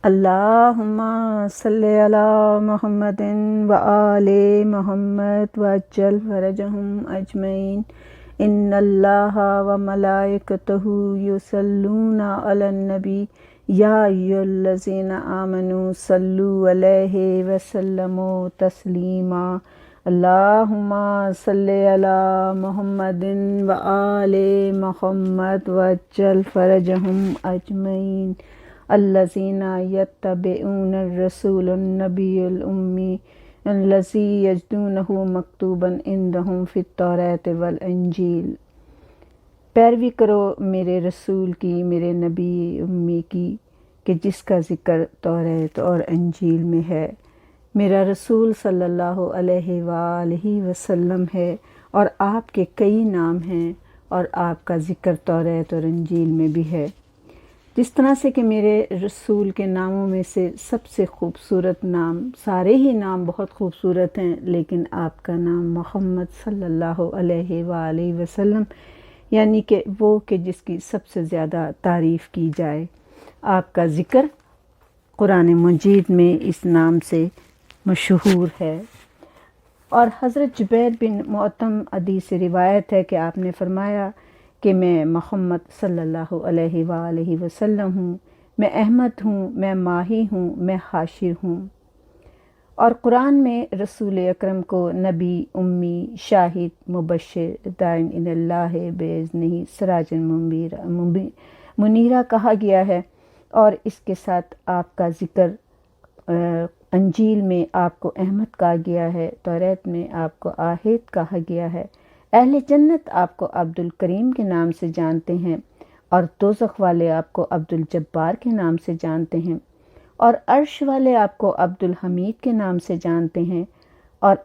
اللہم صلی علی محمد و آل محمد وعجل فرجہم اجمعین ان اللہ و ملائکتہ یصلون علی النبی یا ایھا الذین آمنوا صلوا علیہ وسلموا تسلیما اللہم صلی علی محمد و آل محمد وعجل فرجہم اجمعین الذین یتبعون الرسول النبی الأمی الذی یجدونہ مکتوبا عندہم فی التوراۃ والانجیل۔ پیروی کرو میرے رسول کی، میرے نبی امی کی، کہ جس کا ذکر توراۃ اور انجیل میں ہے۔ میرا رسول صلی اللہ علیہ وآلہ وسلم ہے اور آپ کے کئی نام ہیں اور آپ کا ذکر توراۃ اور انجیل میں بھی ہے۔ جس طرح سے کہ میرے رسول کے ناموں میں سے سب سے خوبصورت نام، سارے ہی نام بہت خوبصورت ہیں، لیکن آپ کا نام محمد صلی اللہ علیہ وآلہ وسلم، یعنی کہ وہ کہ جس کی سب سے زیادہ تعریف کی جائے۔ آپ کا ذکر قرآن مجید میں اس نام سے مشہور ہے۔ اور حضرت جبیر بن مطعم حدیث سے روایت ہے کہ آپ نے فرمایا کہ میں محمد صلی اللہ علیہ وآلہ وسلم ہوں، میں احمد ہوں، میں ماہی ہوں، میں حاشر ہوں۔ اور قرآن میں رسول اکرم کو نبی، امی، شاہد، مبشر، داعٍ الی اللہ بإذنہ، سراجا منیرا کہا گیا ہے۔ اور اس کے ساتھ آپ کا ذکر انجیل میں آپ کو احمد کہا گیا ہے، توراۃ میں آپ کو آحد کہا گیا ہے۔ اہل جنت آپ کو عبد الکریم کے نام سے جانتے ہیں اور دوزخ والے آپ کو عبد الجبار کے نام سے جانتے ہیں، اور عرش والے آپ کو عبد الحمید کے نام سے جانتے ہیں، اور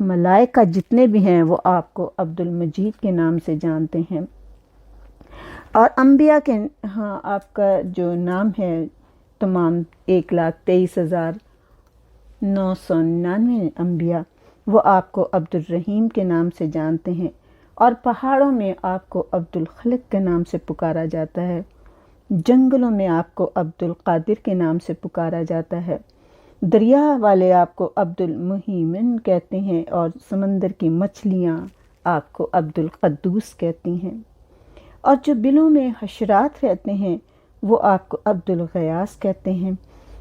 ملائکہ جتنے بھی ہیں وہ آپ کو عبد المجید کے نام سے جانتے ہیں۔ اور انبیاء کے ہاں آپ کا جو نام ہے تمام 1,23,999 انبیاء، وہ آپ کو عبد الرحیم کے نام سے جانتے ہیں، اور پہاڑوں میں آپ کو عبد الخالق کے نام سے پکارا جاتا ہے، جنگلوں میں آپ کو عبد القادر کے نام سے پکارا جاتا ہے، دریا والے آپ کو عبد المہیمن کہتے ہیں، اور سمندر کی مچھلیاں آپ کو عبد القدوس کہتی ہیں، اور جو بلوں میں حشرات رہتے ہیں وہ آپ کو عبد الغیاث کہتے ہیں،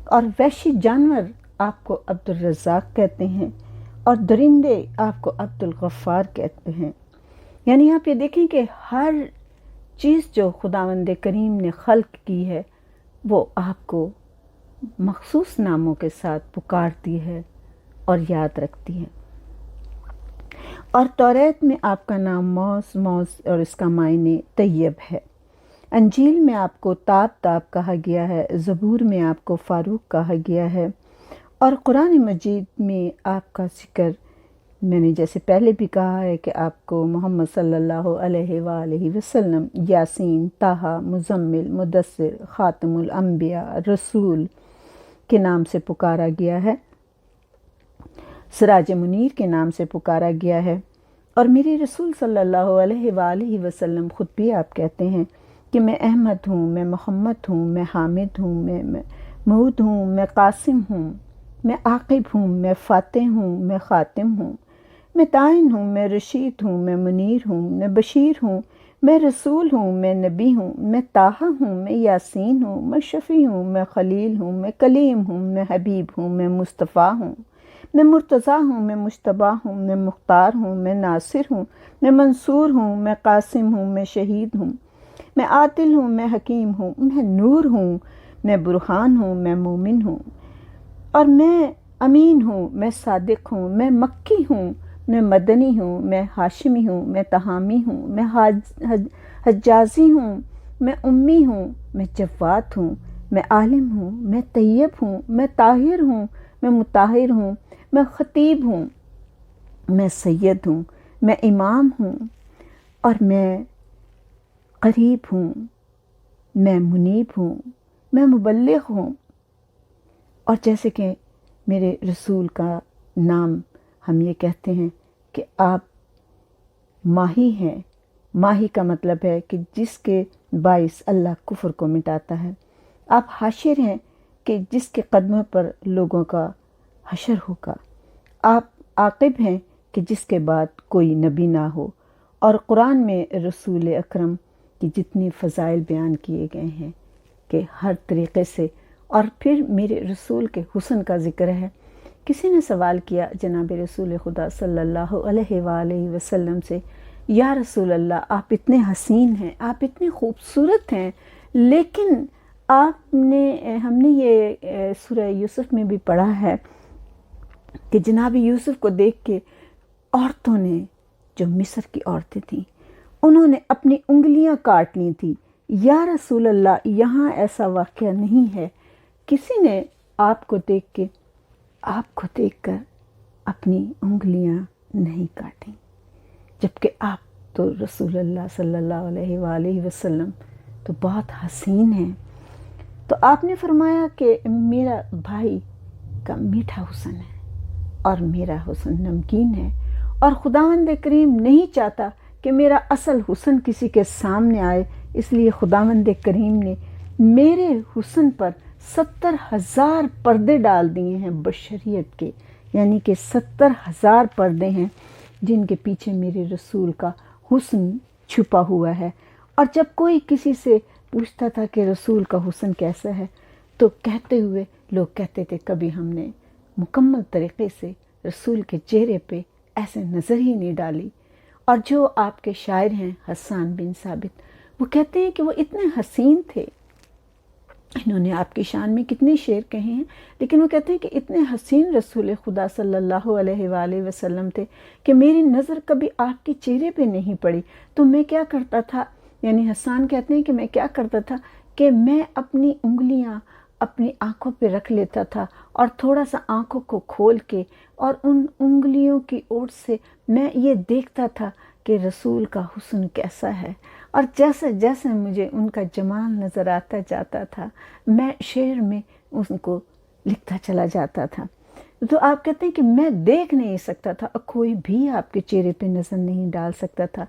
اور وحشی جانور آپ کو عبد الرزاق کہتے ہیں، اور درندے آپ کو عبد الغفار کہتے ہیں۔ یعنی آپ یہ دیکھیں کہ ہر چیز جو خداوند کریم نے خلق کی ہے وہ آپ کو مخصوص ناموں کے ساتھ پکارتی ہے اور یاد رکھتی ہے۔ اور توراۃ میں آپ کا نام موز اور اس کا معنی طیب ہے۔ انجیل میں آپ کو تاب کہا گیا ہے، زبور میں آپ کو فاروق کہا گیا ہے، اور قرآن مجید میں آپ کا ذکر میں نے جیسے پہلے بھی کہا ہے کہ آپ کو محمد صلی اللہ علیہ وآلہ وسلم، یاسین، طٰہٰ، مزمل، مدثر، خاتم الانبیاء، رسول کے نام سے پکارا گیا ہے، سراج منیر کے نام سے پکارا گیا ہے۔ اور میرے رسول صلی اللہ علیہ وآلہ وسلم خود بھی آپ کہتے ہیں کہ میں احمد ہوں، میں محمد ہوں، میں حامد ہوں، میں محمود ہوں، میں قاسم ہوں، میں عاقب ہوں، میں فاتح ہوں، میں خاتم ہوں، میں داعٍ ہوں، میں رشید ہوں، میں منیر ہوں، میں بشیر ہوں، میں رسول ہوں، میں نبی ہوں، میں طٰہٰ ہوں، میں یاسین ہوں، میں شفیع ہوں، میں خلیل ہوں، میں کلیم ہوں، میں حبیب ہوں، میں مصطفیٰ ہوں، میں مرتضیٰ ہوں، میں مجتبیٰ ہوں، میں مختار ہوں، میں ناصر ہوں، میں منصور ہوں، میں قاسم ہوں، میں شہید ہوں، میں عادل ہوں، میں حکیم ہوں، میں نور ہوں، میں برہان ہوں، میں مومن ہوں، اور میں امین ہوں، میں صادق ہوں، میں مکی ہوں، میں مدنی ہوں، میں ہاشمی ہوں، میں تہامی ہوں، میں حجازی ہوں، میں امی ہوں، میں جواد ہوں، میں عالم ہوں، میں طیب ہوں، میں طاہر ہوں، میں مطہر ہوں، میں خطیب ہوں، میں سید ہوں، میں امام ہوں، اور میں قریب ہوں، میں منیب ہوں، میں مبلغ ہوں۔ اور جیسے کہ میرے رسول کا نام ہم یہ کہتے ہیں کہ آپ ماہی ہیں، ماہی کا مطلب ہے کہ جس کے باعث اللہ کفر کو مٹاتا ہے۔ آپ حاشر ہیں کہ جس کے قدموں پر لوگوں کا حشر ہوگا۔ آپ عاقب ہیں کہ جس کے بعد کوئی نبی نہ ہو، اور قرآن میں رسول اکرم کی جتنی فضائل بیان کیے گئے ہیں کہ ہر طریقے سے، اور پھر میرے رسول کے حسن کا ذکر ہے۔ کسی نے سوال کیا جناب رسول خدا صلی اللہ علیہ وآلہ وسلم سے، یا رسول اللہ، آپ اتنے حسین ہیں، آپ اتنے خوبصورت ہیں، لیکن ہم نے یہ سورہ یوسف میں بھی پڑھا ہے کہ جناب یوسف کو دیکھ کے عورتوں نے، جو مصر کی عورتیں تھیں، انہوں نے اپنی انگلیاں کاٹ لی تھیں۔ یا رسول اللہ، یہاں ایسا واقعہ نہیں ہے، کسی نے آپ کو دیکھ کر اپنی انگلیاں نہیں کاٹیں، جبکہ آپ تو رسول اللہ صلی اللہ علیہ وآلہ وسلم تو بہت حسین ہیں۔ تو آپ نے فرمایا کہ میرا بھائی کا میٹھا حسن ہے اور میرا حسن نمکین ہے، اور خداوند کریم نہیں چاہتا کہ میرا اصل حسن کسی کے سامنے آئے، اس لیے خداوند کریم نے میرے حسن پر 70,000 پردے ڈال دیے ہیں بشریت کے، یعنی کہ 70,000 پردے ہیں جن کے پیچھے میرے رسول کا حسن چھپا ہوا ہے۔ اور جب کوئی کسی سے پوچھتا تھا کہ رسول کا حسن کیسا ہے، تو کہتے ہوئے لوگ کہتے تھے کبھی ہم نے مکمل طریقے سے رسول کے چہرے پہ ایسے نظر ہی نہیں ڈالی۔ اور جو آپ کے شاعر ہیں حسان بن ثابت، وہ کہتے ہیں کہ وہ اتنے حسین تھے، انہوں نے آپ کی شان میں کتنے شعر کہے ہیں، لیکن وہ کہتے ہیں کہ اتنے حسین رسول خدا صلی اللہ علیہ وآلہ وسلم تھے کہ میری نظر کبھی آپ کے چہرے پہ نہیں پڑی۔ تو میں کیا کرتا تھا، یعنی حسان کہتے ہیں کہ میں کیا کرتا تھا کہ میں اپنی انگلیاں اپنی آنکھوں پہ رکھ لیتا تھا، اور تھوڑا سا آنکھوں کو کھول کے اور ان انگلیوں کی اوٹ سے میں یہ دیکھتا تھا کہ رسول کا حسن کیسا ہے، اور جیسے جیسے مجھے ان کا جمال نظر آتا جاتا تھا، میں شعر میں ان کو لکھتا چلا جاتا تھا۔ تو آپ کہتے ہیں کہ میں دیکھ نہیں سکتا تھا، اور کوئی بھی آپ کے چہرے پہ نظر نہیں ڈال سکتا تھا،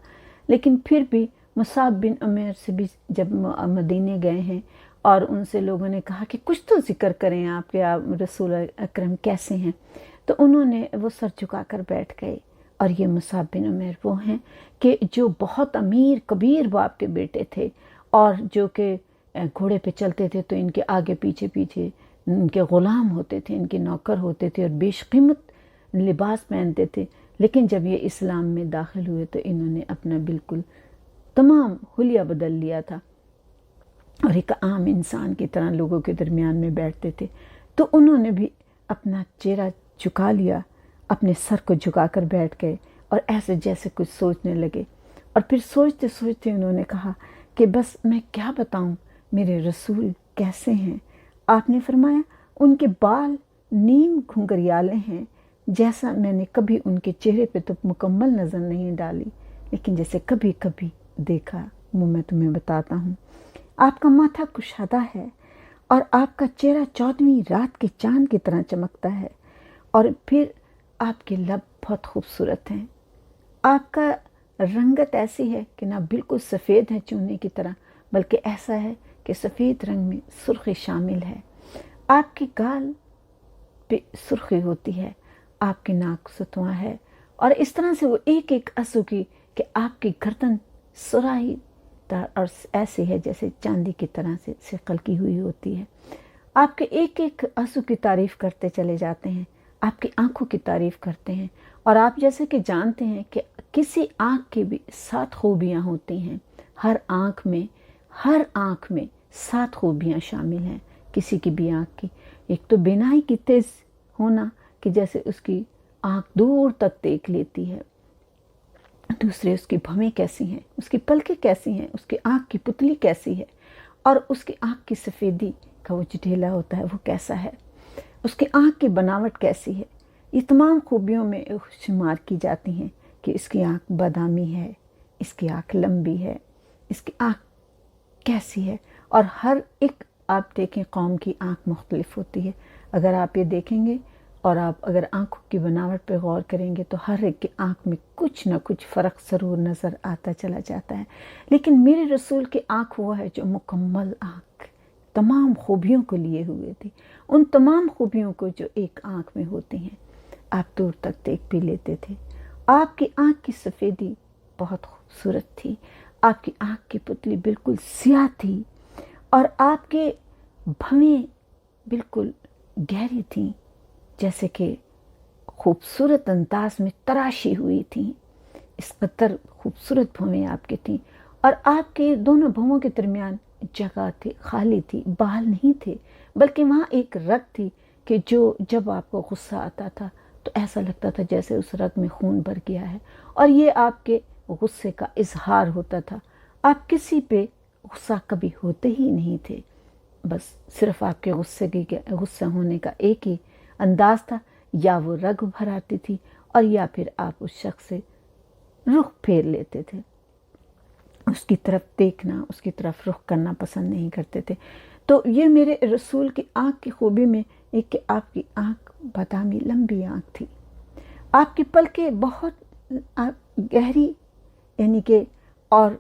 لیکن پھر بھی مصعب بن عمیر سے بھی جب مدینے گئے ہیں اور ان سے لوگوں نے کہا کہ کچھ تو ذکر کریں آپ کے رسول اکرم کیسے ہیں، تو انہوں نے وہ سر جھکا کر بیٹھ گئے۔ اور یہ مصعب بن عمیر وہ ہیں کہ جو بہت امیر کبیر باپ کے بیٹے تھے، اور جو کہ گھوڑے پہ چلتے تھے تو ان کے آگے پیچھے ان کے غلام ہوتے تھے، ان کے نوکر ہوتے تھے، اور بیش قیمت لباس پہنتے تھے، لیکن جب یہ اسلام میں داخل ہوئے تو انہوں نے اپنا بالکل تمام حلیہ بدل لیا تھا، اور ایک عام انسان کی طرح لوگوں کے درمیان میں بیٹھتے تھے۔ تو انہوں نے بھی اپنا چہرہ جھکا لیا، اپنے سر کو جھکا کر بیٹھ گئے، اور ایسے جیسے کچھ سوچنے لگے، اور پھر سوچتے سوچتے انہوں نے کہا کہ بس میں کیا بتاؤں میرے رسول کیسے ہیں۔ آپ نے فرمایا ان کے بال نیم گھنگریالے ہیں، جیسا میں نے کبھی ان کے چہرے پہ تو مکمل نظر نہیں ڈالی، لیکن جیسے کبھی کبھی دیکھا وہ میں تمہیں بتاتا ہوں۔ آپ کا ماتھا کشادہ ہے، اور آپ کا چہرہ 14ویں رات کے چاند کی طرح چمکتا ہے، اور پھر آپ کے لب بہت خوبصورت ہیں۔ آپ کا رنگت ایسی ہے کہ نہ بالکل سفید ہے چونے کی طرح، بلکہ ایسا ہے کہ سفید رنگ میں سرخی شامل ہے۔ آپ کے گال پہ سرخی ہوتی ہے، آپ کی ناک ستواں ہے، اور اس طرح سے وہ ایک ایک عضو کی کہ آپ کی گردن سراہی دار اور ایسی ہے جیسے چاندی کی طرح سے شکل کی ہوئی ہوتی ہے۔ آپ کے ایک ایک عضو کی تعریف کرتے چلے جاتے ہیں، آپ کی آنکھوں کی تعریف کرتے ہیں، اور آپ جیسے کہ جانتے ہیں کہ کسی آنکھ کی بھی 7 خوبیاں ہوتی ہیں، ہر آنکھ میں 7 خوبیاں شامل ہیں کسی کی بھی آنکھ کی۔ ایک تو بینائی کی تیز ہونا کہ جیسے اس کی آنکھ دور تک دیکھ لیتی ہے، دوسرے اس کی بھویں کیسی ہیں، اس کی پلکیں کیسی ہیں، اس کی آنکھ کی پتلی کیسی ہے، اور اس کی آنکھ کی سفیدی کا وہ جو ڈھیلا ہوتا ہے وہ کیسا ہے، اس کی آنکھ کی بناوٹ کیسی ہے۔ یہ تمام خوبیوں میں شمار کی جاتی ہیں کہ اس کی آنکھ بادامی ہے، اس کی آنکھ لمبی ہے، اس کی آنکھ کیسی ہے، اور ہر ایک آپ دیکھیں قوم کی آنکھ مختلف ہوتی ہے۔ اگر آپ یہ دیکھیں گے اور آپ اگر آنکھوں کی بناوٹ پہ غور کریں گے تو ہر ایک کی آنکھ میں کچھ نہ کچھ فرق ضرور نظر آتا چلا جاتا ہے، لیکن میرے رسول کی آنکھ وہ ہے جو مکمل آنکھ تمام خوبیوں کو لیے ہوئے تھی، ان تمام خوبیوں کو جو ایک آنکھ میں ہوتی ہیں، آپ دور تک دیکھ بھی لیتے تھے۔ آپ کی آنکھ کی سفیدی بہت خوبصورت تھی، آپ کی آنکھ کی پتلی بالکل سیاہ تھی، اور آپ کے بھویں بالکل گہری تھیں، جیسے کہ خوبصورت انداز میں تراشی ہوئی تھیں۔ اس قدر خوبصورت بھویں آپ کی تھیں، اور آپ کے دونوں بھوؤں کے درمیان جگہ تھی، خالی تھی، بال نہیں تھے، بلکہ وہاں ایک رگ تھی کہ جب آپ کو غصہ آتا تھا تو ایسا لگتا تھا جیسے اس رگ میں خون بھر گیا ہے، اور یہ آپ کے غصے کا اظہار ہوتا تھا۔ آپ کسی پہ غصہ کبھی ہوتے ہی نہیں تھے، بس صرف آپ کے غصہ ہونے کا ایک ہی انداز تھا، یا وہ رگ بھر آتی تھی، اور یا پھر آپ اس شخص سے رخ پھیر لیتے تھے، اس کی طرف دیکھنا، اس کی طرف رخ کرنا پسند نہیں کرتے تھے۔ تو یہ میرے رسول کی آنکھ کی خوبی میں ایک کہ آپ کی آنکھ بادامی لمبی آنکھ تھی، آپ کی پلکیں بہت گہری، یعنی کہ اور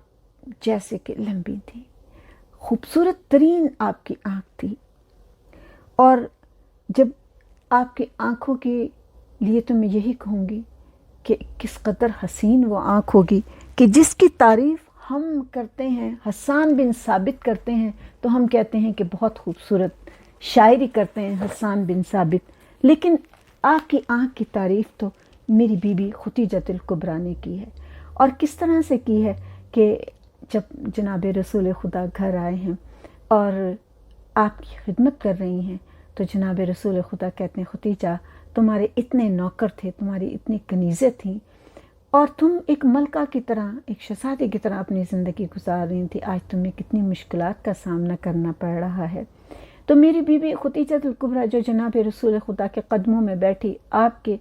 جیسے کہ لمبی تھی، خوبصورت ترین آپ کی آنکھ تھی۔ اور جب آپ کی آنکھوں کے لیے تو میں یہی کہوں گی کہ کس قدر حسین وہ آنکھ ہوگی کہ جس کی تعریف ہم کرتے ہیں، حسان بن ثابت کرتے ہیں تو ہم کہتے ہیں کہ بہت خوبصورت شاعری کرتے ہیں حسان بن ثابت، لیکن آپ کی آنکھ کی تعریف تو میری بیوی ختیجۃ الکبریٰ نے کی ہے۔ اور کس طرح سے کی ہے کہ جب جناب رسول خدا گھر آئے ہیں اور آپ کی خدمت کر رہی ہیں، تو جناب رسول خدا کہتے ہیں ختیجہ تمہارے اتنے نوکر تھے، تمہاری اتنی کنیزیں تھیں، اور تم ایک ملکہ کی طرح، ایک شہزادی کی طرح اپنی زندگی گزار رہی تھی، آج تمہیں کتنی مشکلات کا سامنا کرنا پڑ رہا ہے۔ تو میری بیوی ختیجۃ الکبریٰ جو جناب رسول خدا کے قدموں میں بیٹھی آپ کے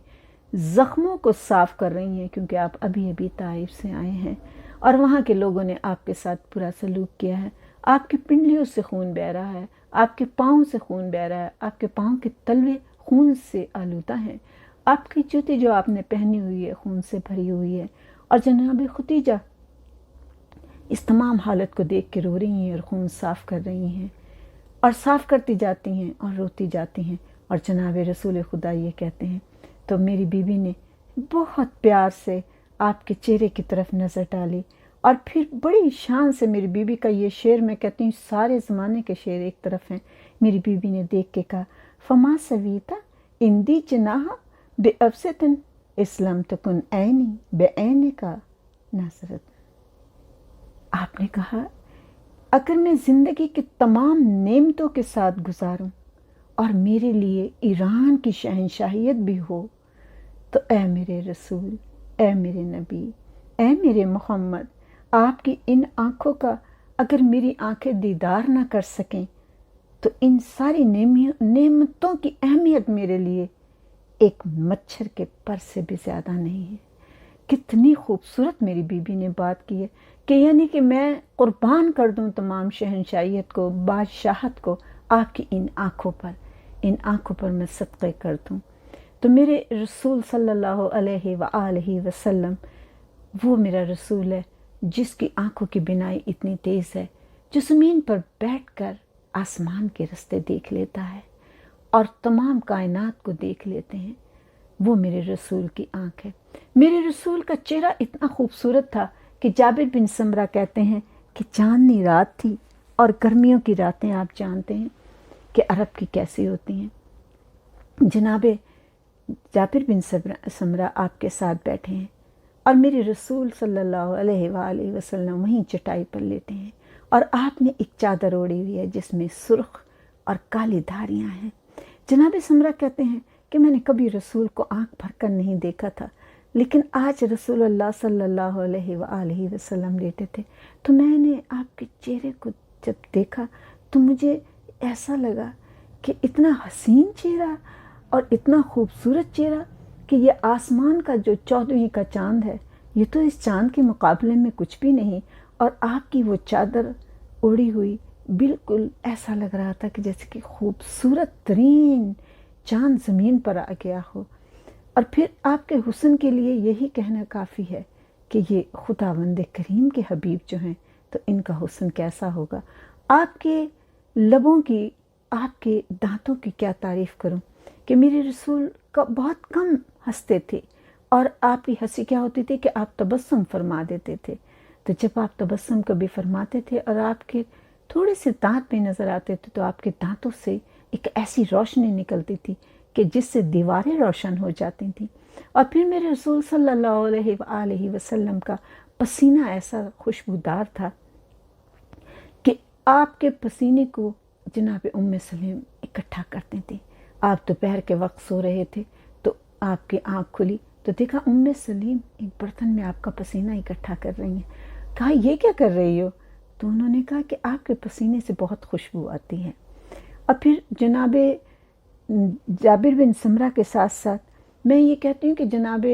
زخموں کو صاف کر رہی ہیں، کیونکہ آپ ابھی ابھی طائف سے آئے ہیں اور وہاں کے لوگوں نے آپ کے ساتھ برا سلوک کیا ہے، آپ کی پنڈلیوں سے خون بہہ رہا ہے، آپ کے پاؤں سے خون بہہ رہا ہے، آپ کے پاؤں کے تلوے خون سے آلودہ ہیں، آپ کی جوتی جو آپ نے پہنی ہوئی ہے خون سے بھری ہوئی ہے، اور جناب ختیجہ اس تمام حالت کو دیکھ کے رو رہی ہیں اور خون صاف کر رہی ہیں، اور صاف کرتی جاتی ہیں اور روتی جاتی ہیں، اور جناب رسول خدا یہ کہتے ہیں۔ تو میری بیوی نے بہت پیار سے آپ کے چہرے کی طرف نظر ڈالی، اور پھر بڑی شان سے میری بیوی کا یہ شعر، میں کہتی ہوں سارے زمانے کے شعر ایک طرف ہیں، میری بیوی نے دیکھ کے کہا فما سویتا اندی جناح بے افسطن اسلام تکن عینی بے عین کا ناصرت۔ آپ نے کہا اگر میں زندگی کی تمام نعمتوں کے ساتھ گزاروں اور میرے لیے ایران کی شہنشاہیت بھی ہو، تو اے میرے رسول، اے میرے نبی، اے میرے محمد، آپ کی ان آنکھوں کا اگر میری آنکھیں دیدار نہ کر سکیں تو ان ساری نعمتوں کی اہمیت میرے لیے ایک مچھر کے پر سے بھی زیادہ نہیں ہے۔ کتنی خوبصورت میری بیوی نے بات کی ہے کہ یعنی کہ میں قربان کر دوں تمام شہنشاہیت کو، بادشاہت کو آپ کی ان آنکھوں پر میں صدقے کر دوں۔ تو میرے رسول صلی اللہ علیہ وآلہ وسلم وہ میرا رسول ہے جس کی آنکھوں کی بینائی اتنی تیز ہے، جو زمین پر بیٹھ کر آسمان کے رستے دیکھ لیتا ہے اور تمام کائنات کو دیکھ لیتے ہیں، وہ میرے رسول کی آنکھ ہے۔ میرے رسول کا چہرہ اتنا خوبصورت تھا کہ جابر بن سمرہ کہتے ہیں کہ چاندنی رات تھی، اور گرمیوں کی راتیں آپ جانتے ہیں کہ عرب کی کیسی ہوتی ہیں۔ جناب جابر بن سمرہ آپ کے ساتھ بیٹھے ہیں، اور میرے رسول صلی اللہ علیہ وآلہ وسلم وہیں چٹائی پر لیتے ہیں، اور آپ نے ایک چادر اوڑھی ہوئی ہے جس میں سرخ اور کالی دھاریاں ہیں۔ جناب سمرہ کہتے ہیں کہ میں نے کبھی رسول کو آنکھ بھر کر نہیں دیکھا تھا، لیکن آج رسول اللہ صلی اللہ علیہ وآلہ وسلم لیٹے تھے، تو میں نے آپ کے چہرے کو جب دیکھا تو مجھے ایسا لگا کہ اتنا حسین چہرہ اور اتنا خوبصورت چہرہ کہ یہ آسمان کا جو 14ویں کا چاند ہے، یہ تو اس چاند کے مقابلے میں کچھ بھی نہیں، اور آپ کی وہ چادر اوڑھی ہوئی بالکل ایسا لگ رہا تھا کہ جیسے کہ خوبصورت ترین چاند زمین پر آ گیا ہو۔ اور پھر آپ کے حسن کے لیے یہی کہنا کافی ہے کہ یہ خداوند کریم کے حبیب جو ہیں تو ان کا حسن کیسا ہوگا۔ آپ کے لبوں کی، آپ کے دانتوں کی کیا تعریف کروں کہ میرے رسول کا بہت کم ہنستے تھے، اور آپ کی ہنسی کیا ہوتی تھی کہ آپ تبسم فرما دیتے تھے۔ تو جب آپ تبسم کبھی فرماتے تھے اور آپ کے تھوڑے سے دانت بھی نظر آتے تھے، تو آپ کے دانتوں سے ایک ایسی روشنی نکلتی تھی کہ جس سے دیواریں روشن ہو جاتی تھیں۔ اور پھر میرے رسول صلی اللہ علیہ وآلہ وسلم کا پسینہ ایسا خوشبودار تھا کہ آپ کے پسینے کو جناب سلیم اکٹھا کرتے تھے۔ آپ دوپہر کے وقت سو رہے تھے تو آپ کی آنکھ کھلی تو دیکھا سلیم ایک برتن میں آپ کا پسینہ اکٹھا کر رہی ہیں۔ کہا یہ کیا کر رہی ہو؟ تو انہوں نے کہا کہ آپ کے پسینے سے بہت خوشبو آتی ہے۔ اور پھر جناب جابر بن سمرہ کے ساتھ ساتھ میں یہ کہتی ہوں کہ جناب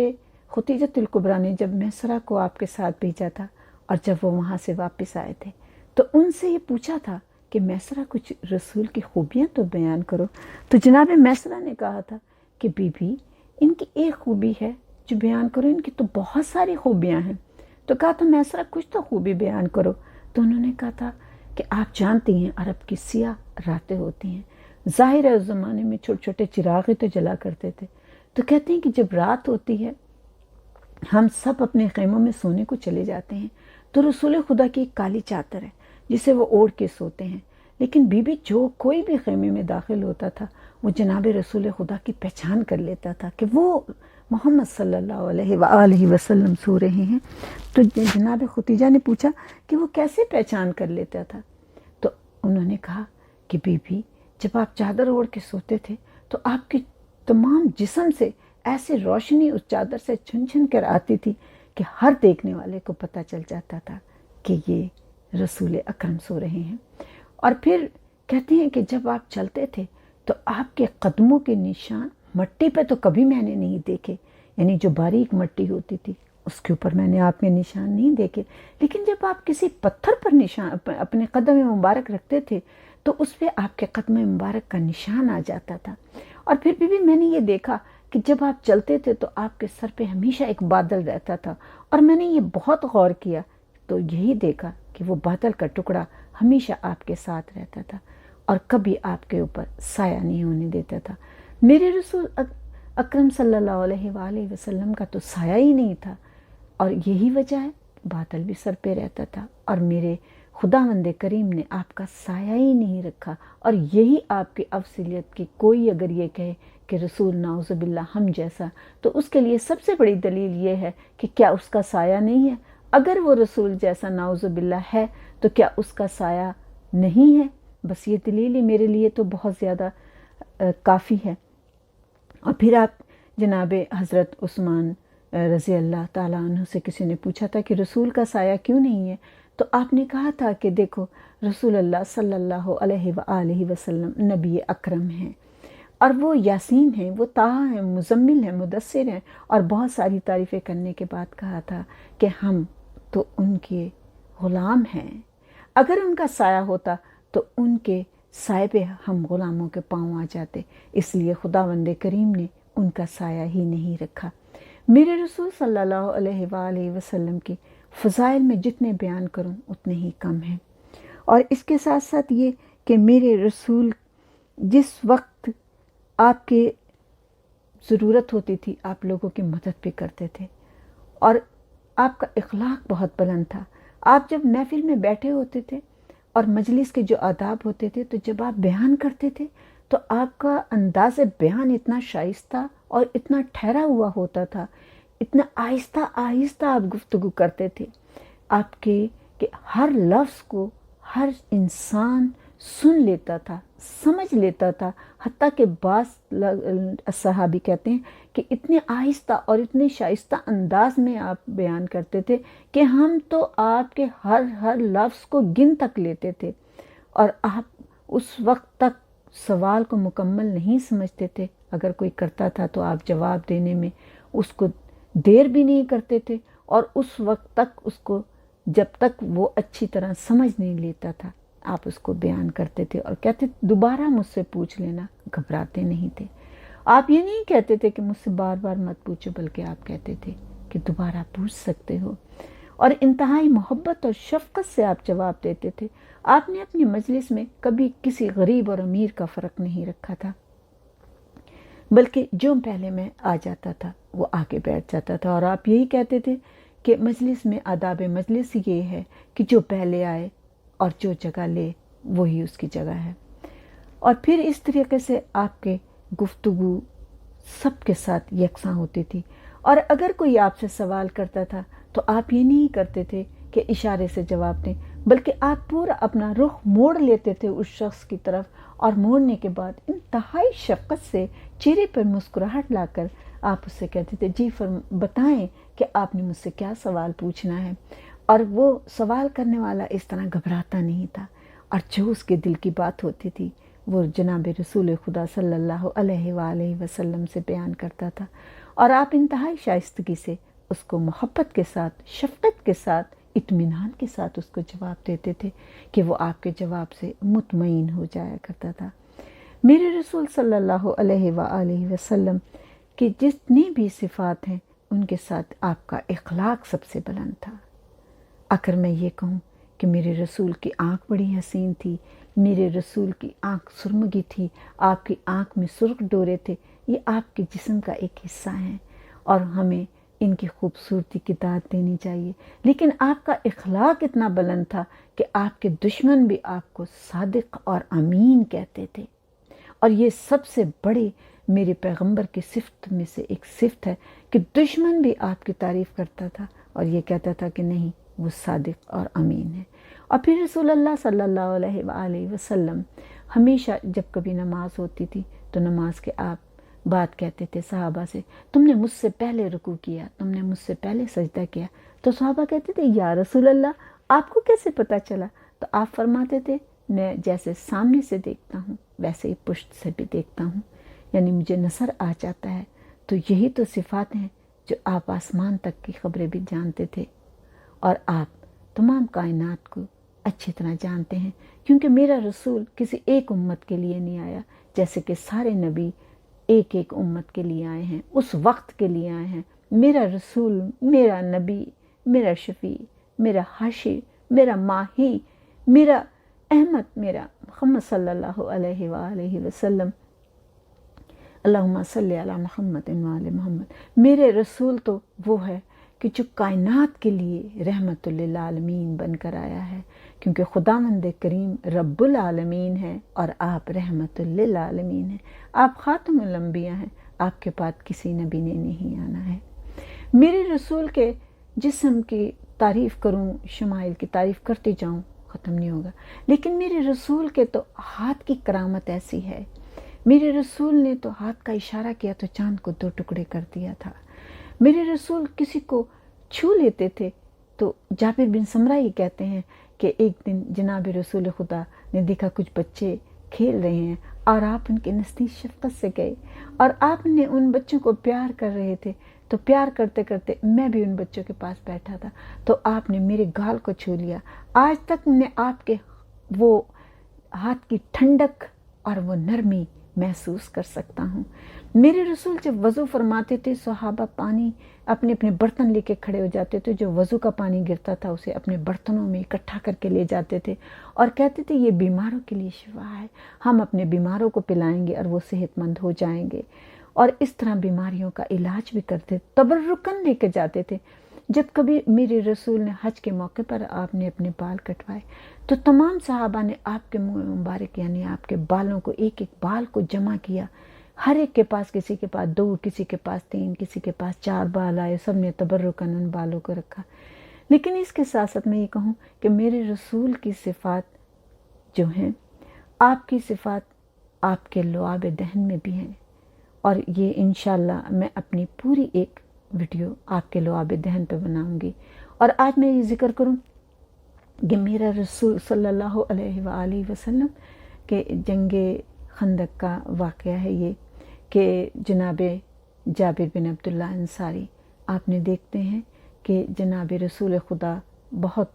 ختیجۃ الکبریٰ نے جب میسرہ کو آپ کے ساتھ بھیجا تھا، اور جب وہ وہاں سے واپس آئے تھے تو ان سے یہ پوچھا تھا کہ میسرہ کچھ رسول کی خوبیاں تو بیان کرو۔ تو جناب میسرہ نے کہا تھا کہ بی بی ان کی ایک خوبی ہے جو بیان کرو، ان کی تو بہت ساری خوبیاں ہیں۔ تو کہا تھا میسرہ کچھ تو خوبی بیان کرو۔ تو انہوں نے کہا تھا کہ آپ جانتی ہیں عرب کی سیاہ راتیں ہوتی ہیں، ظاہر ہے اس زمانے میں چھوٹے چھوٹے چراغیں تو جلا کرتے تھے، تو کہتے ہیں کہ جب رات ہوتی ہے ہم سب اپنے خیموں میں سونے کو چلے جاتے ہیں، تو رسول خدا کی ایک کالی چادر ہے جسے وہ اوڑھ کے سوتے ہیں، لیکن بی بی جو کوئی بھی خیمے میں داخل ہوتا تھا وہ جناب رسول خدا کی پہچان کر لیتا تھا کہ وہ محمد صلی اللہ علیہ وآلہ وسلم سو رہے ہیں۔ تو جناب ختیجہ نے پوچھا کہ وہ کیسے پہچان کر لیتا تھا؟ تو انہوں نے کہا کہ بی بی جب آپ چادر اوڑھ کے سوتے تھے تو آپ کے تمام جسم سے ایسے روشنی اس چادر سے چھن چھن کر آتی تھی کہ ہر دیکھنے والے کو پتہ چل جاتا تھا کہ یہ رسول اکرم سو رہے ہیں۔ اور پھر کہتے ہیں کہ جب آپ چلتے تھے تو آپ کے قدموں کے نشان مٹی پہ تو کبھی میں نے نہیں دیکھے، یعنی جو باریک مٹی ہوتی تھی اس کے اوپر میں نے آپ کے نشان نہیں دیکھے، لیکن جب آپ کسی پتھر پر نشان اپنے قدم مبارک رکھتے تھے تو اس پہ آپ کے قدم مبارک کا نشان آ جاتا تھا۔ اور پھر بھی میں نے یہ دیکھا کہ جب آپ چلتے تھے تو آپ کے سر پہ ہمیشہ ایک بادل رہتا تھا، اور میں نے یہ بہت غور کیا تو یہی دیکھا کہ وہ بادل کا ٹکڑا ہمیشہ آپ کے ساتھ رہتا تھا اور کبھی آپ کے اوپر سایہ نہیں ہونے دیتا تھا۔ میرے رسول اکرم صلی اللہ علیہ وآلہ وسلم کا تو سایہ ہی نہیں تھا، اور یہی وجہ ہے بادل بھی سر پہ رہتا تھا، اور میرے خداوند کریم نے آپ کا سایہ ہی نہیں رکھا۔ اور یہی آپ کی افضلیت کی کوئی اگر یہ کہے کہ رسول نعوذ باللہ ہم جیسا، تو اس کے لیے سب سے بڑی دلیل یہ ہے کہ کیا اس کا سایہ نہیں ہے؟ اگر وہ رسول جیسا نعوذ باللہ ہے تو کیا اس کا سایہ نہیں ہے؟ بس یہ دلیل ہی میرے لیے تو بہت زیادہ کافی ہے۔ اور پھر آپ جناب حضرت عثمان رضی اللہ تعالیٰ عنہ سے کسی نے پوچھا تھا کہ رسول کا سایہ کیوں نہیں ہے؟ تو آپ نے کہا تھا کہ دیکھو رسول اللہ صلی اللہ علیہ وآلہ وسلم نبی اکرم ہیں، اور وہ یاسین ہیں، وہ طٰہٰ ہیں، مزمل ہیں، مدثر ہیں، اور بہت ساری تعریفیں کرنے کے بعد کہا تھا کہ ہم تو ان کے غلام ہیں، اگر ان کا سایہ ہوتا تو ان کے سائے پہ ہم غلاموں کے پاؤں آ جاتے، اس لیے خداوند کریم نے ان کا سایہ ہی نہیں رکھا۔ میرے رسول صلی اللہ علیہ وآلہ وسلم کے فضائل میں جتنے بیان کروں اتنے ہی کم ہیں۔ اور اس کے ساتھ ساتھ یہ کہ میرے رسول جس وقت آپ کے ضرورت ہوتی تھی آپ لوگوں کی مدد بھی کرتے تھے، اور آپ کا اخلاق بہت بلند تھا۔ آپ جب محفل میں بیٹھے ہوتے تھے اور مجلس کے جو آداب ہوتے تھے تو جب آپ بیان کرتے تھے تو آپ کا انداز بیان اتنا شائستہ اور اتنا ٹھہرا ہوا ہوتا تھا، اتنا آہستہ آہستہ آپ گفتگو کرتے تھے آپ کے کہ ہر لفظ کو ہر انسان سن لیتا تھا، سمجھ لیتا تھا، حتیٰ کہ بعض صحابی کہتے ہیں کہ اتنے آہستہ اور اتنے شائستہ انداز میں آپ بیان کرتے تھے کہ ہم تو آپ کے ہر لفظ کو گن تک لیتے تھے، اور آپ اس وقت تک سوال کو مکمل نہیں سمجھتے تھے، اگر کوئی کرتا تھا تو آپ جواب دینے میں اس کو دیر بھی نہیں کرتے تھے، اور اس وقت تک اس کو جب تک وہ اچھی طرح سمجھ نہیں لیتا تھا آپ اس کو بیان کرتے تھے، اور کہتے دوبارہ مجھ سے پوچھ لینا، گھبراتے نہیں تھے۔ آپ یہ نہیں کہتے تھے کہ مجھ سے بار بار مت پوچھو، بلکہ آپ کہتے تھے کہ دوبارہ پوچھ سکتے ہو۔ اور انتہائی محبت اور شفقت سے آپ جواب دیتے تھے۔ آپ نے اپنی مجلس میں کبھی کسی غریب اور امیر کا فرق نہیں رکھا تھا، بلکہ جو پہلے میں آ جاتا تھا وہ آگے بیٹھ جاتا تھا، اور آپ یہی کہتے تھے کہ مجلس میں آداب مجلس یہ ہے کہ جو پہلے آئے اور جو جگہ لے وہی اس کی جگہ ہے۔ اور پھر اس طریقے سے آپ کے گفتگو سب کے ساتھ یکساں ہوتی تھی، اور اگر کوئی آپ سے سوال کرتا تھا تو آپ یہ نہیں کرتے تھے کہ اشارے سے جواب دیں، بلکہ آپ پورا اپنا رخ موڑ لیتے تھے اس شخص کی طرف، اور موڑنے کے بعد انتہائی شفقت سے چہرے پر مسکراہٹ لا کر آپ اس سے کہتے تھے جی بتائیں کہ آپ نے مجھ سے کیا سوال پوچھنا ہے۔ اور وہ سوال کرنے والا اس طرح گھبراتا نہیں تھا، اور جو اس کے دل کی بات ہوتی تھی وہ جناب رسول خدا صلی اللہ علیہ وآلہ وسلم سے بیان کرتا تھا، اور آپ انتہائی شائستگی سے اس کو محبت کے ساتھ، شفقت کے ساتھ، اطمینان کے ساتھ اس کو جواب دیتے تھے کہ وہ آپ کے جواب سے مطمئن ہو جایا کرتا تھا۔ میرے رسول صلی اللہ علیہ وآلہ وسلم کی جتنی بھی صفات ہیں ان کے ساتھ آپ کا اخلاق سب سے بلند تھا۔ اگر میں یہ کہوں کہ میرے رسول کی آنکھ بڑی حسین تھی، میرے رسول کی آنکھ سرمگی تھی، آپ کی آنکھ میں سرخ ڈورے تھے، یہ آپ کے جسم کا ایک حصہ ہیں اور ہمیں ان کی خوبصورتی کی داد دینی چاہیے، لیکن آپ کا اخلاق اتنا بلند تھا کہ آپ کے دشمن بھی آپ کو صادق اور امین کہتے تھے، اور یہ سب سے بڑی میرے پیغمبر کی صفت میں سے ایک صفت ہے کہ دشمن بھی آپ کی تعریف کرتا تھا اور یہ کہتا تھا کہ نہیں وہ صادق اور امین ہے۔ اور پھر رسول اللہ صلی اللہ علیہ وآلہ وسلم ہمیشہ جب کبھی نماز ہوتی تھی تو نماز کے آپ بات کہتے تھے صحابہ سے، تم نے مجھ سے پہلے رکوع کیا، تم نے مجھ سے پہلے سجدہ کیا، تو صحابہ کہتے تھے یا رسول اللہ آپ کو کیسے پتہ چلا؟ تو آپ فرماتے تھے میں جیسے سامنے سے دیکھتا ہوں ویسے ہی پشت سے بھی دیکھتا ہوں، یعنی مجھے نظر آ جاتا ہے۔ تو یہی تو صفات ہیں جو آپ آسمان تک کی خبریں بھی جانتے تھے، اور آپ تمام کائنات کو اچھی طرح جانتے ہیں، کیونکہ میرا رسول کسی ایک امت کے لیے نہیں آیا، جیسے کہ سارے نبی ایک ایک امت کے لیے آئے ہیں، اس وقت کے لیے آئے ہیں۔ میرا رسول، میرا نبی، میرا شفیع، میرا حاشی، میرا ماہی، میرا احمد، میرا محمد صلی اللہ علیہ وآلہ وسلم، اللہم صلی علی محمد وآل محمد، میرے رسول تو وہ ہے کہ جو کائنات کے لیے رحمت للعالمین بن کر آیا ہے، کیونکہ خداوند کریم رب العالمین ہے اور آپ رحمت للعالمین ہیں، آپ خاتم الانبیاء ہیں، آپ کے بعد کسی نبی نے نہیں آنا ہے۔ میرے رسول کے جسم کی تعریف کروں، شمائل کی تعریف کرتی جاؤں ختم نہیں ہوگا، لیکن میرے رسول کے تو ہاتھ کی کرامت ایسی ہے، میرے رسول نے تو ہاتھ کا اشارہ کیا تو چاند کو 2 ٹکڑے کر دیا تھا۔ میرے رسول کسی کو چھو لیتے تھے تو جابر بن سمرہ یہ کہتے ہیں کہ ایک دن جناب رسول خدا نے دیکھا کچھ بچے کھیل رہے ہیں اور آپ ان کے نزدیک شفقت سے گئے اور آپ نے ان بچوں کو پیار کر رہے تھے، تو پیار کرتے کرتے میں بھی ان بچوں کے پاس بیٹھا تھا تو آپ نے میرے گال کو چھو لیا۔ آج تک میں آپ کے وہ ہاتھ کی ٹھنڈک اور وہ نرمی محسوس کر سکتا ہوں۔ میرے رسول جب وضو فرماتے تھے صحابہ پانی اپنے اپنے برتن لے کے کھڑے ہو جاتے تھے، جو وضو کا پانی گرتا تھا اسے اپنے برتنوں میں اکٹھا کر کے لے جاتے تھے اور کہتے تھے یہ بیماروں کے لیے شفا ہے، ہم اپنے بیماروں کو پلائیں گے اور وہ صحت مند ہو جائیں گے، اور اس طرح بیماریوں کا علاج بھی کرتے، تبرکن لے کے جاتے تھے۔ جب کبھی میرے رسول نے حج کے موقع پر آپ نے اپنے بال کٹوائے تو تمام صحابہ نے آپ کے منہ مبارک یعنی آپ کے بالوں کو ایک ایک بال کو جمع کیا، ہر ایک کے پاس، کسی کے پاس 2، کسی کے پاس 3، کسی کے پاس 4 بال آئے، سب نے تبرکن ان بالوں کو رکھا۔ لیکن اس کے ساتھ ساتھ میں یہ کہوں کہ میرے رسول کی صفات جو ہیں، آپ کی صفات آپ کے لعاب دہن میں بھی ہیں، اور یہ انشاءاللہ میں اپنی پوری ایک ویڈیو آپ کے لعاب دہن پہ بناؤں گی۔ اور آج میں یہ ذکر کروں کہ میرا رسول صلی اللہ علیہ وآلہ وسلم کے جنگ خندق کا واقعہ ہے یہ کہ جناب جابر بن عبداللہ انصاری آپ نے دیکھتے ہیں کہ جناب رسول خدا بہت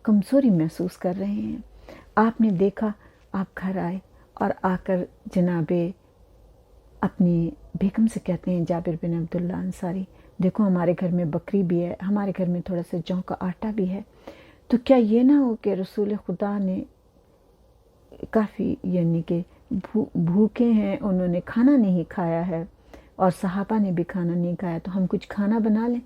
کمزوری محسوس کر رہے ہیں۔ آپ نے دیکھا، آپ گھر آئے اور آ کر جناب اپنی بیگم سے کہتے ہیں جابر بن عبداللہ انصاری، دیکھو ہمارے گھر میں بکری بھی ہے، ہمارے گھر میں تھوڑا سا جوں کا آٹا بھی ہے، تو کیا یہ نہ ہو کہ رسول خدا نے کافی یعنی کہ بھوکے ہیں، انہوں نے کھانا نہیں کھایا ہے اور صحابہ نے بھی کھانا نہیں کھایا، تو ہم کچھ کھانا بنا لیں؟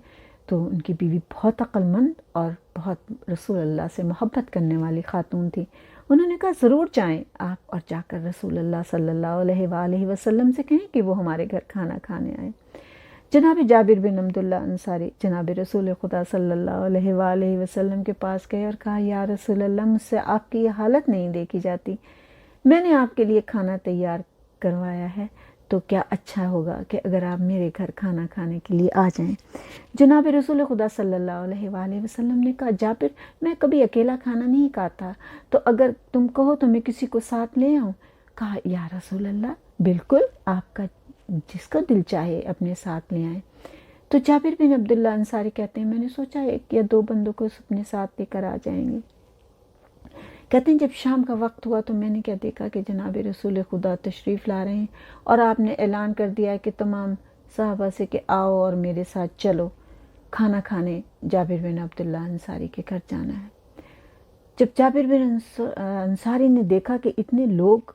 تو ان کی بیوی بہت عقل مند اور بہت رسول اللہ سے محبت کرنے والی خاتون تھی، انہوں نے کہا ضرور جائیں آپ اور جا کر رسول اللہ صلی اللہ علیہ وآلہ وسلم سے کہیں کہ وہ ہمارے گھر کھانا کھانے آئے۔ جناب جابر بن عبداللہ انصاری جناب رسول خدا صلی اللہ علیہ وآلہ وسلم کے پاس گئے اور کہا یا رسول اللہ، مجھ سے آپ کی یہ حالت نہیں دیکھی جاتی، میں نے آپ کے لیے کھانا تیار کروایا ہے، تو کیا اچھا ہوگا کہ اگر آپ میرے گھر کھانا کھانے کے لیے آ جائیں۔ جناب رسول خدا صلی اللہ علیہ وآلہ وسلم نے کہا جابر، میں کبھی اکیلا کھانا نہیں کھاتا، تو اگر تم کہو تو میں کسی کو ساتھ لے آؤں؟ کہا یا رسول اللہ بالکل، آپ کا جس کا دل چاہے اپنے ساتھ لے آئیں۔ تو جابر بن عبداللہ انصاری کہتے ہیں میں نے سوچا 1 یا 2 بندوں کو اپنے ساتھ لے کر آ جائیں گے۔ کہتے ہیں جب شام کا وقت ہوا تو میں نے کیا دیکھا کہ جناب رسول خدا تشریف لا رہے ہیں اور آپ نے اعلان کر دیا ہے کہ تمام صحابہ سے کہ آؤ اور میرے ساتھ چلو کھانا کھانے جابر بن عبداللہ انصاری کے گھر جانا ہے۔ جب جابر بن انصاری نے دیکھا کہ اتنے لوگ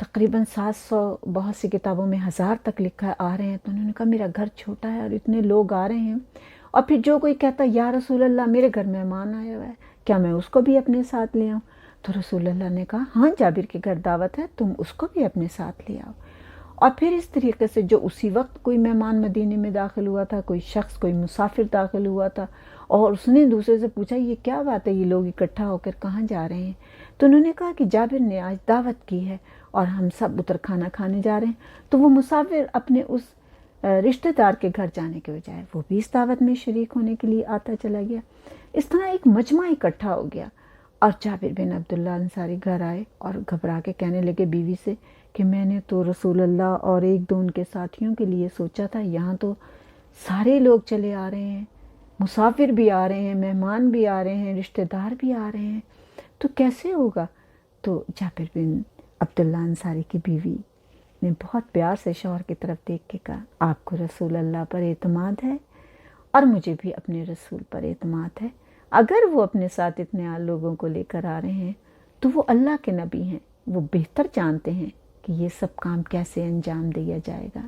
تقریباً 700، بہت سی کتابوں میں 1000 تک لکھا آ رہے ہیں، تو انہوں نے کہا میرا گھر چھوٹا ہے اور اتنے لوگ آ رہے ہیں، اور پھر جو کوئی کہتا یا رسول اللہ میرے گھر مہمان آیا ہوا ہے، کیا میں اس کو بھی اپنے ساتھ لے آؤں؟ تو رسول اللہ نے کہا ہاں جابر کے گھر دعوت ہے، تم اس کو بھی اپنے ساتھ لے آؤ۔ اور پھر اس طریقے سے جو اسی وقت کوئی مہمان مدینے میں داخل ہوا تھا، کوئی شخص کوئی مسافر داخل ہوا تھا، اور اس نے دوسرے سے پوچھا یہ کیا بات ہے، یہ لوگ اکٹھا ہو کر کہاں جا رہے ہیں؟ تو انہوں نے کہا کہ جابر نے آج دعوت کی ہے اور ہم سب ادھر کھانا کھانے جا رہے ہیں۔ تو وہ مسافر اپنے اس رشتہ دار کے گھر جانے کے بجائے وہ بھی اس دعوت میں شریک ہونے کے لیے آتا چلا گیا۔ اس طرح ایک مجمع اکٹھا ہو گیا، اور جابر بن عبداللہ انصاری گھر آئے اور گھبرا کے کہنے لگے بیوی سے کہ میں نے تو رسول اللہ اور 1-2 ان کے ساتھیوں کے لیے سوچا تھا، یہاں تو سارے لوگ چلے آ رہے ہیں، مسافر بھی آ رہے ہیں، مہمان بھی آ رہے ہیں، رشتہ دار بھی آ رہے ہیں، تو کیسے ہوگا؟ تو جابر بن عبداللہ انصاری کی بیوی نے بہت پیار سے شوہر کی طرف دیکھ کے کہا آپ کو رسول اللہ پر اعتماد ہے اور مجھے بھی اپنے رسول پر اعتماد ہے، اگر وہ اپنے ساتھ اتنے لوگوں کو لے کر آ رہے ہیں تو وہ اللہ کے نبی ہیں، وہ بہتر جانتے ہیں کہ یہ سب کام کیسے انجام دیا جائے گا،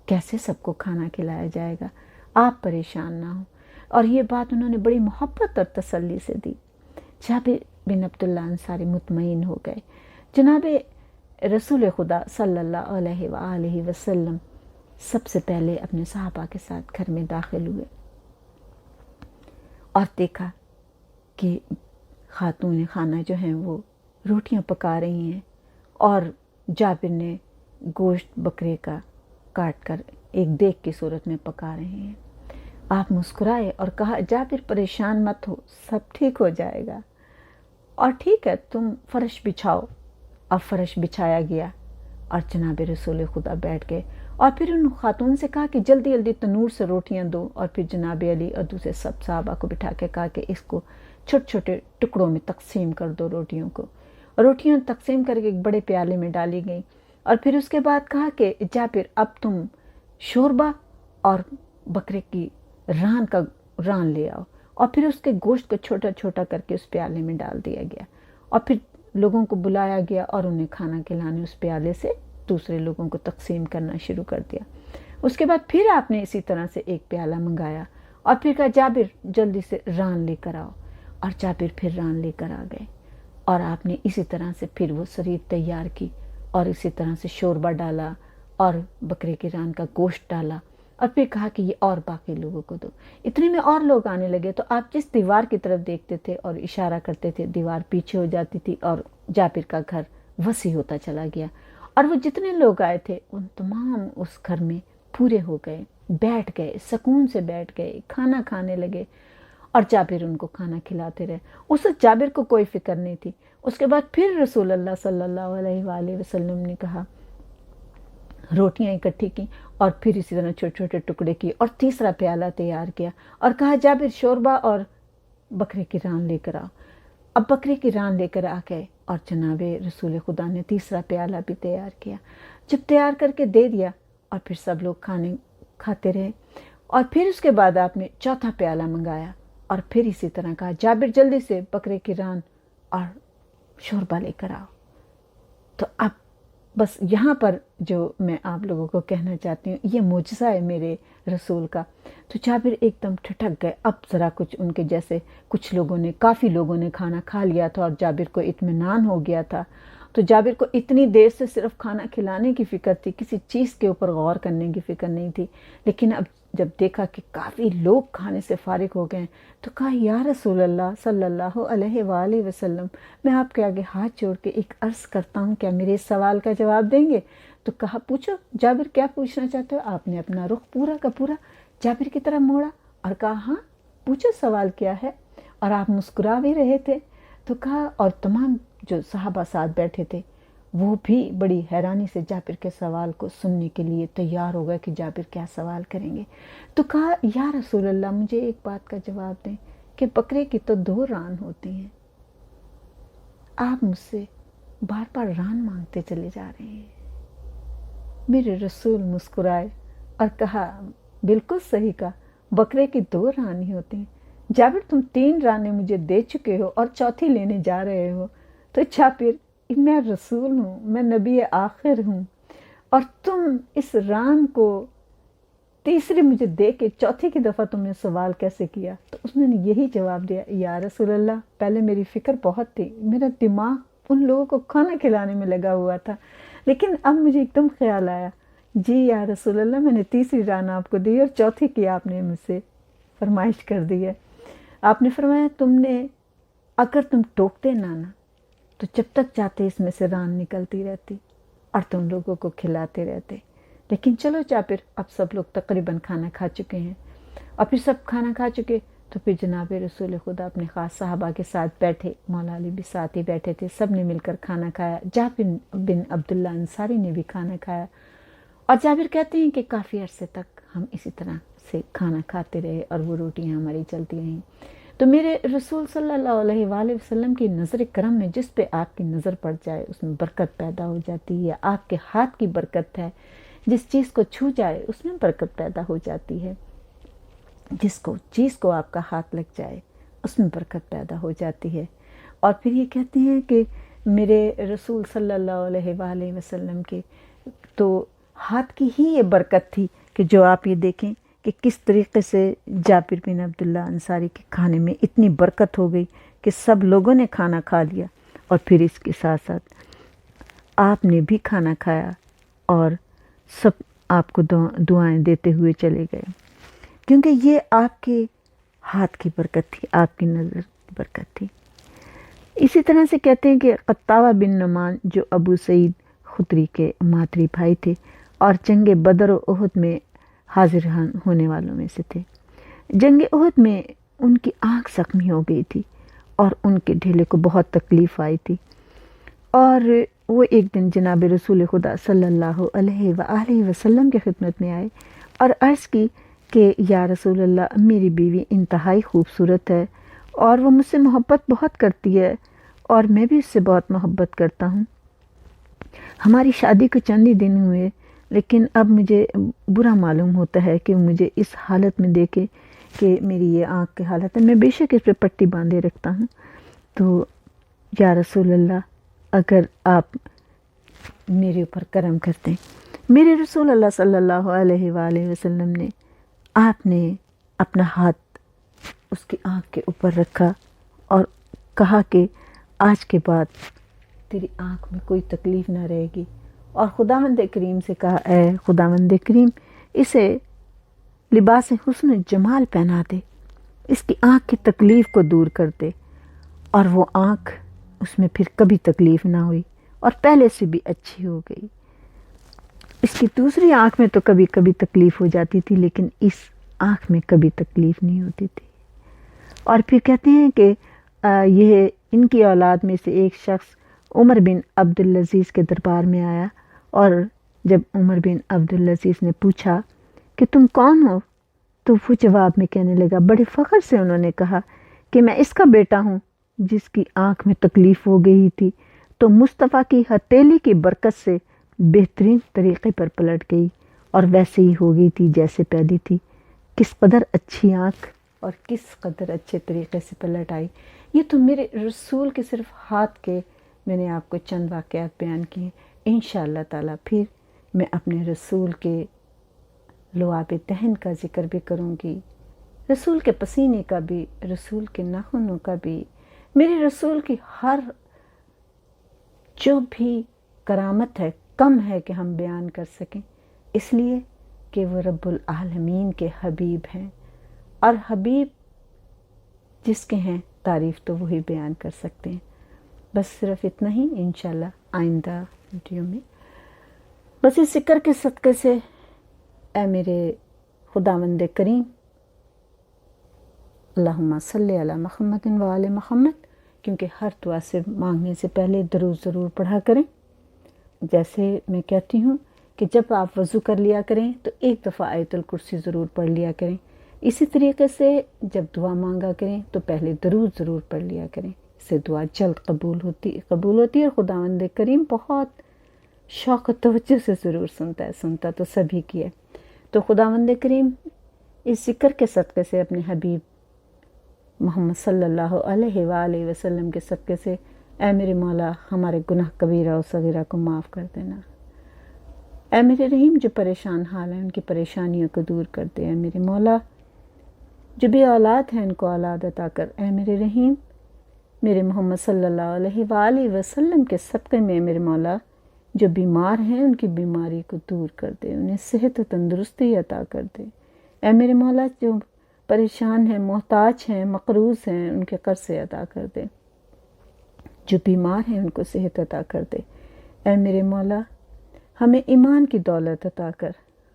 کیسے سب کو کھانا کھلایا جائے گا، آپ پریشان نہ ہوں۔ اور یہ بات انہوں نے بڑی محبت اور تسلی سے دی۔ جابر بن عبداللہ انصاری مطمئن ہو گئے۔ جناب رسول خدا صلی اللہ علیہ وآلہ وسلم سب سے پہلے اپنے صحابہ کے ساتھ گھر میں داخل ہوئے اور دیکھا کہ خاتون خانہ جو ہیں وہ روٹیاں پکا رہی ہیں، اور جابر نے گوشت بکرے کا کاٹ کر ایک دیگ کی صورت میں پکا رہے ہیں۔ آپ مسکرائے اور کہا جابر پریشان مت ہو، سب ٹھیک ہو جائے گا، اور ٹھیک ہے تم فرش بچھاؤ۔ اب فرش بچھایا گیا اور جناب رسول خدا بیٹھ گئے، اور پھر ان خاتون سے کہا کہ جلدی جلدی تنور سے روٹیاں دو، اور پھر جناب علی اور دوسرے سب صحابہ کو بٹھا کے کہا کہ اس کو چھوٹے چھوٹے ٹکڑوں میں تقسیم کر دو روٹیوں کو۔ روٹیاں تقسیم کر کے ایک بڑے پیالے میں ڈالی گئیں، اور پھر اس کے بعد کہا کہ جابر اب تم شوربہ اور بکرے کی ران لے آؤ، اور پھر اس کے گوشت کو چھوٹا چھوٹا کر کے اس پیالے میں ڈال دیا گیا، اور پھر لوگوں کو بلایا گیا اور انہیں کھانا کھلانے اس پیالے سے دوسرے لوگوں کو تقسیم کرنا شروع کر دیا۔ اس کے بعد پھر آپ نے اسی طرح سے ایک پیالہ منگایا اور پھر کہا جابر جلدی سے ران لے کر آؤ، اور جابر پھر ران لے کر آ گئے، اور آپ نے اسی طرح سے پھر وہ سرید تیار کی اور اسی طرح سے شوربہ ڈالا اور بکرے کی ران کا گوشت ڈالا، اور پھر کہا کہ یہ اور باقی لوگوں کو دو۔ اتنے میں اور لوگ آنے لگے، تو آپ جس دیوار کی طرف دیکھتے تھے اور اشارہ کرتے تھے دیوار پیچھے ہو جاتی تھی اور جابر کا گھر وسیع ہوتا چلا گیا، اور وہ جتنے لوگ آئے تھے ان تمام اس گھر میں پورے ہو گئے، بیٹھ گئے، سکون سے بیٹھ گئے، کھانا کھانے لگے، اور جابر ان کو کھانا کھلاتے رہے۔ اس وقت جابر کو کوئی فکر نہیں تھی۔ اس کے بعد پھر رسول اللہ صلی اللہ علیہ وآلہ وسلم نے کہا روٹیاں اکٹھی کی اور پھر اسی طرح چھوٹے چھوٹے ٹکڑے کی اور تیسرا پیالہ تیار کیا اور کہا جابر شوربہ اور بکرے کی ران لے کر آؤ۔ اب بکرے کی ران لے کر آ گئے اور جناب رسول خدا نے تیسرا پیالہ بھی تیار کیا۔ جب تیار کر کے دے دیا اور پھر سب لوگ کھانے کھاتے رہے، اور پھر اس کے بعد آپ نے چوتھا پیالہ منگایا اور پھر اسی طرح کہا جابر جلدی سے بکرے کی ران اور شوربہ لے کر آؤ۔ تو اب بس یہاں پر جو میں آپ لوگوں کو کہنا چاہتی ہوں، یہ معجزہ ہے میرے رسول کا۔ تو جابر ایک دم ٹھٹک گئے، اب ذرا کچھ ان کے جیسے کافی لوگوں نے کھانا کھا لیا تھا اور جابر کو اطمینان ہو گیا تھا۔ تو جابر کو اتنی دیر سے صرف کھانا کھلانے کی فکر تھی، کسی چیز کے اوپر غور کرنے کی فکر نہیں تھی، لیکن اب جب دیکھا کہ کافی لوگ کھانے سے فارغ ہو گئے تو کہا یا رسول اللہ صلی اللہ علیہ وآلہ وسلم، میں آپ کے آگے ہاتھ جوڑ کے ایک عرض کرتا ہوں، کیا میرے اس سوال کا جواب دیں گے؟ تو کہا پوچھو جابر، کیا پوچھنا چاہتے ہو؟ آپ نے اپنا رخ پورا کا پورا جابر کی طرف موڑا اور کہا ہاں پوچھو سوال کیا ہے، اور آپ مسکرا بھی رہے تھے۔ تو کہا، اور تمام جو صحابہ ساتھ بیٹھے تھے وہ بھی بڑی حیرانی سے جابر کے سوال کو سننے کے لیے تیار ہو گئے کہ جابر کیا سوال کریں گے۔ تو کہا یا رسول اللہ، مجھے ایک بات کا جواب دیں کہ بکرے کی تو 2 ران ہوتی ہیں، آپ مجھ سے بار بار ران مانگتے چلے جا رہے ہیں۔ میرے رسول مسکرائے اور کہا بالکل صحیح کہا، بکرے کی 2 ران ہی ہوتی ہیں جابر، تم 3 رانے مجھے دے چکے ہو اور چوتھی لینے جا رہے ہو۔ تو جابر، میں رسول ہوں، میں نبی آخر ہوں، اور تم اس ران کو تیسری مجھے دے کے چوتھی کی دفعہ تم نے سوال کیسے کیا؟ تو اس نے یہی جواب دیا، یا رسول اللہ، پہلے میری فکر بہت تھی، میرا دماغ ان لوگوں کو کھانا کھلانے میں لگا ہوا تھا، لیکن اب مجھے ایک دم خیال آیا، جی یا رسول اللہ، میں نے تیسری ران آپ کو دی اور چوتھی کی آپ نے مجھ سے فرمائش کر دی ہے۔ آپ نے فرمایا اگر تم ٹوکتے نہ تو جب تک چاہتے اس میں سے ران نکلتی رہتی اور تم لوگوں کو کھلاتے رہتے، لیکن چلو جابر، اب سب لوگ تقریباً کھانا کھا چکے ہیں، اور پھر سب کھانا کھا چکے تو پھر جناب رسول خدا اپنے خاص صحابہ کے ساتھ بیٹھے، مولا علی بھی ساتھ ہی بیٹھے تھے، سب نے مل کر کھانا کھایا، جابر بن عبداللہ انصاری نے بھی کھانا کھایا، اور جابر کہتے ہیں کہ کافی عرصے تک ہم اسی طرح سے کھانا کھاتے رہے اور وہ روٹیاں ہماری چلتی رہیں۔ تو میرے رسول صلی اللہ علیہ وآلہ وسلم کی نظر کرم میں جس پہ آپ کی نظر پڑ جائے اس میں برکت پیدا ہو جاتی ہے، آپ کے ہاتھ کی برکت ہے، جس چیز کو چھو جائے اس میں برکت پیدا ہو جاتی ہے، چیز کو آپ کا ہاتھ لگ جائے اس میں برکت پیدا ہو جاتی ہے۔ اور پھر یہ کہتے ہیں کہ میرے رسول صلی اللہ علیہ وآلہ وسلم کے تو ہاتھ کی ہی یہ برکت تھی کہ جو آپ یہ دیکھیں کہ کس طریقے سے جابر بن عبداللہ انصاری کے کھانے میں اتنی برکت ہو گئی کہ سب لوگوں نے کھانا کھا لیا، اور پھر اس کے ساتھ ساتھ آپ نے بھی کھانا کھایا اور سب آپ کو دعائیں دیتے ہوئے چلے گئے، کیونکہ یہ آپ کے ہاتھ کی برکت تھی، آپ کی نظر کی برکت تھی۔ اسی طرح سے کہتے ہیں کہ قطاوہ بن نعمان جو ابو سعید خدری کے ماتری بھائی تھے اور جنگ بدر و احد میں حاضر ہونے والوں میں سے تھے، جنگ احد میں ان کی آنکھ زخمی ہو گئی تھی اور ان کے ڈھیلے کو بہت تکلیف آئی تھی، اور وہ ایک دن جناب رسول خدا صلی اللہ علیہ وآلہ وسلم کے خدمت میں آئے اور عرض کی کہ یا رسول اللہ، میری بیوی انتہائی خوبصورت ہے اور وہ مجھ سے محبت بہت کرتی ہے اور میں بھی اس سے بہت محبت کرتا ہوں، ہماری شادی کو چند ہی دن ہوئے، لیکن اب مجھے برا معلوم ہوتا ہے کہ مجھے اس حالت میں دیکھے کہ میری یہ آنکھ کی حالت ہے، میں بے شک اس پہ پٹی باندھے رکھتا ہوں، تو یا رسول اللہ اگر آپ میرے اوپر کرم کرتے ہیں۔ میرے رسول اللہ صلی اللہ علیہ وآلہ وسلم نے آپ نے اپنا ہاتھ اس کی آنکھ کے اوپر رکھا اور کہا کہ آج کے بعد تیری آنکھ میں کوئی تکلیف نہ رہے گی، اور خداوند کریم سے کہا اے خداوند کریم، اسے لباس حسن و جمال پہنا دے، اس کی آنکھ کی تکلیف کو دور کر دے، اور وہ آنکھ اس میں پھر کبھی تکلیف نہ ہوئی اور پہلے سے بھی اچھی ہو گئی۔ اس کی دوسری آنکھ میں تو کبھی کبھی تکلیف ہو جاتی تھی، لیکن اس آنکھ میں کبھی تکلیف نہیں ہوتی تھی۔ اور پھر کہتے ہیں کہ یہ ان کی اولاد میں سے ایک شخص عمر بن عبدالعزیز کے دربار میں آیا، اور جب عمر بن عبدالعزیز نے پوچھا کہ تم کون ہو، تو وہ جواب میں کہنے لگا، بڑے فخر سے انہوں نے کہا کہ میں اس کا بیٹا ہوں جس کی آنکھ میں تکلیف ہو گئی تھی، تو مصطفیٰ کی ہتھیلی کی برکت سے بہترین طریقے پر پلٹ گئی اور ویسے ہی ہو گئی تھی جیسے پیدا تھی. کس قدر اچھی آنکھ اور کس قدر اچھے طریقے سے پلٹ آئی. یہ تو میرے رسول کے صرف ہاتھ کے میں نے آپ کو چند واقعات بیان کیے. انشاءاللہ تعالیٰ پھر میں اپنے رسول کے لعاب دہن کا ذکر بھی کروں گی، رسول کے پسینے کا بھی، رسول کے ناخنوں کا بھی، میرے رسول کی ہر جو بھی کرامت ہے کم ہے کہ ہم بیان کر سکیں، اس لیے کہ وہ رب العالمین کے حبیب ہیں، اور حبیب جس کے ہیں تعریف تو وہی بیان کر سکتے ہیں. بس صرف اتنا ہی. انشاءاللہ آئندہ ویڈیو میں بس اس ذکر کے صدقے سے اے میرے خداوند کریم، اللہم صلی علی محمد و آل محمد، کیونکہ ہر دعا سے مانگنے سے پہلے درود ضرور پڑھا کریں. جیسے میں کہتی ہوں کہ جب آپ وضو کر لیا کریں تو ایک دفعہ آیت الکرسی ضرور پڑھ لیا کریں. اسی طریقے سے جب دعا مانگا کریں تو پہلے درود ضرور پڑھ لیا کریں. اس سے دعا جلد قبول ہوتی ہے، اور خداوند کریم بہت شوق و توجہ سے ضرور سنتا تو سبھی کی ہے. تو خداوند کریم اس ذکر کے صدقے سے اپنے حبیب محمد صلی اللہ علیہ وآلہ وسلم کے صدقے سے اے میرے مولا ہمارے گناہ کبیرہ و صغیرہ کو معاف کر دینا. اے میرے رحیم جو پریشان حال ہیں ان کی پریشانیوں کو دور کر دے. اے میرے مولا جو بھی اولاد ہیں ان کو اولاد عطا کر. اے میرے رحیم میرے محمد صلی اللہ علیہ وآلہ وسلم کے صدقے میں میرے مولا جو بیمار ہیں ان کی بیماری کو دور کر دے، انہیں صحت و تندرستی عطا کر دے. اے میرے مولا جو پریشان ہیں، محتاج ہیں، مقروض ہیں، ان کے قرض سے عطا کر دے. جو بیمار ہیں ان کو صحت عطا کر دے. اے میرے مولا ہمیں ایمان کی دولت عطا کر،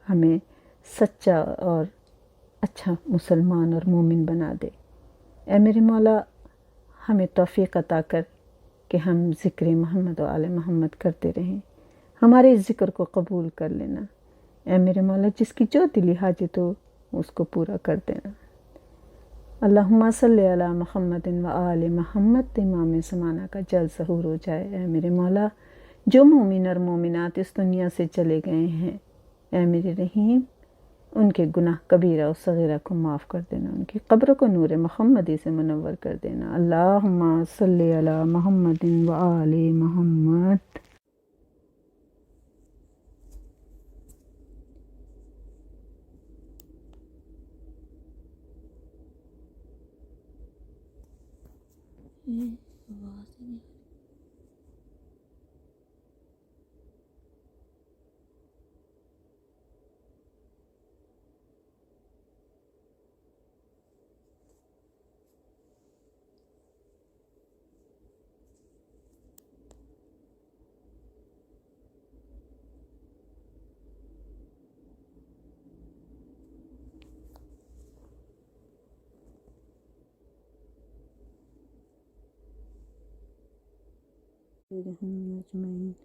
ہمیں سچا اور اچھا مسلمان اور مومن بنا دے. اے میرے مولا ہمیں توفیق عطا کر کہ ہم ذکر محمد و آل محمد کرتے رہیں، ہمارے اس ذکر کو قبول کر لینا. اے میرے مولا جس کی جو دلی حاجت ہو اس کو پورا کر دینا. اللہم صلی علی محمد و آل محمد. امام زمانہ کا جلد ظہور ہو جائے. اے میرے مولا جو مومن اور مومنات اس دنیا سے چلے گئے ہیں اے میرے رحیم ان کے گناہ کبیرہ و صغیرہ کو معاف کر دینا، ان کی قبر کو نور محمدی سے منور کر دینا. اللہم صلی علی محمد و آل محمد. اجمعین.